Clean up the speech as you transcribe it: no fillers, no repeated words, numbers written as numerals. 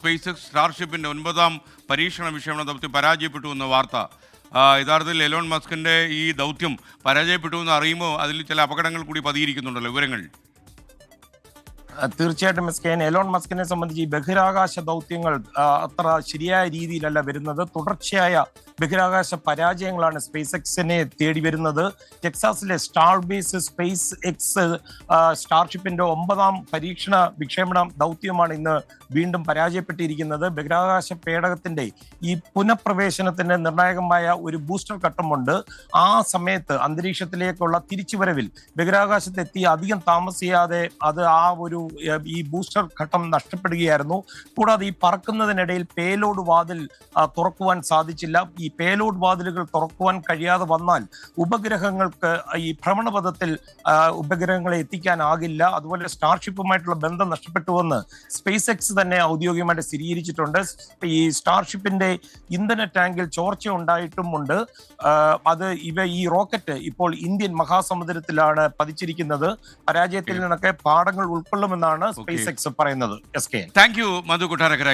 Space X സ്റ്റാർഷിപ്പിന്റെ 9ാം പരീക്ഷണ വിക്ഷേപണ ദൗത്യം പരാജയപ്പെട്ടു എന്ന വാർത്ത. യഥാർത്ഥത്തിൽ എലോൺ മസ്കിന്റെ ഈ ദൗത്യം പരാജയപ്പെട്ടു എന്ന് അറിയുമ്പോൾ അതിൽ ചില അപകടങ്ങൾ കൂടി പതിയിരിക്കുന്നുണ്ടല്ലോ, വിവരങ്ങൾ. തീർച്ചയായിട്ടും എലോൺ മസ്കിനെ സംബന്ധിച്ച് ഈ ബഹിരാകാശ ദൗത്യങ്ങൾ അത്ര ശരിയായ രീതിയിലല്ല വരുന്നത്. തുടർച്ചയായ ബഹിരാകാശ പരാജയങ്ങളാണ് സ്പേസ് എക്സിനെ തേടി വരുന്നത്. ടെക്സാസിലെ സ്റ്റാർ ബേസ് സ്പേസ് എക്സ് സ്റ്റാർഷിപ്പിന്റെ 9ാം പരീക്ഷണ വിക്ഷേപണ ദൗത്യമാണ് ഇന്ന് വീണ്ടും പരാജയപ്പെട്ടിരിക്കുന്നത്. ബഹിരാകാശ പേടകത്തിന്റെ ഈ പുനഃപ്രവേശനത്തിന് നിർണായകമായ ഒരു ബൂസ്റ്റർ ഘട്ടമുണ്ട്. ആ സമയത്ത് അന്തരീക്ഷത്തിലേക്കുള്ള തിരിച്ചുവരവിൽ ബഹിരാകാശത്തെത്തി അധികം താമസിയാതെ അത് ഈ ബൂസ്റ്റർ ഘട്ടം നഷ്ടപ്പെടുകയായിരുന്നു. കൂടാതെ ഈ പറക്കുന്നതിനിടയിൽ പേലോഡ് വാതിൽ തുറക്കുവാൻ സാധിച്ചില്ല. ഈ പേലോഡ് വാതിലുകൾ തുറക്കുവാൻ കഴിയാതെ വന്നാൽ ഉപഗ്രഹങ്ങൾക്ക് ഈ ഭ്രമണപഥത്തിൽ ഉപഗ്രഹങ്ങളെ എത്തിക്കാനാകില്ല. അതുപോലെ സ്റ്റാർഷിപ്പുമായിട്ടുള്ള ബന്ധം നഷ്ടപ്പെട്ടുവെന്ന് സ്പേസ് എക്സ് തന്നെ ഔദ്യോഗികമായിട്ട് സ്ഥിരീകരിച്ചിട്ടുണ്ട്. ഈ സ്റ്റാർഷിപ്പിന്റെ ഇന്ധന ടാങ്കിൽ ചോർച്ച ഉണ്ടായിട്ടുമുണ്ട്. ഈ റോക്കറ്റ് ഇപ്പോൾ ഇന്ത്യൻ മഹാസമുദ്രത്തിലാണ് പതിച്ചിരിക്കുന്നത്. പരാജയത്തിൽ നിന്നൊക്കെ പാഠങ്ങൾ ഉൾക്കൊള്ളുമെന്നാണ് സ്പേസ് എക്സ് പറയുന്നത്. Thank you Madhu Kottarakkara.